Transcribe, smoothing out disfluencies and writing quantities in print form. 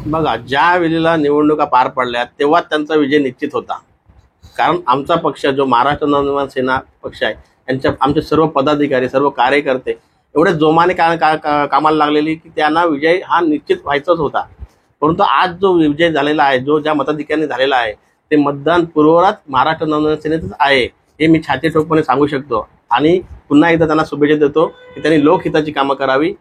बघा, ज्या वेळेला निवडणुका पार पडल्या तेव्हा त्यांचा विजय निश्चित होता. कारण आमचा पक्ष जो महाराष्ट्र नवनिर्माण सेना पक्ष आहे, आमचे सर्व पदाधिकारी, सर्व कार्यकर्ते एवढे जोमाने कामाला लागलेली की त्यांना विजय हा निश्चित व्हायचाच होता. परंतु आज जो विजय झालेला आहे, जो ज्या मताधिकाऱ्यांनी झालेला आहे, ते मतदान पूर्वरात महाराष्ट्र नवनिर्माण सेनेतच आहे, हे मी छाती ठोकपणे सांगू शकतो. आणि पुन्हा एकदा त्यांना शुभेच्छा देतो की त्यांनी लोकहिताची कामं करावी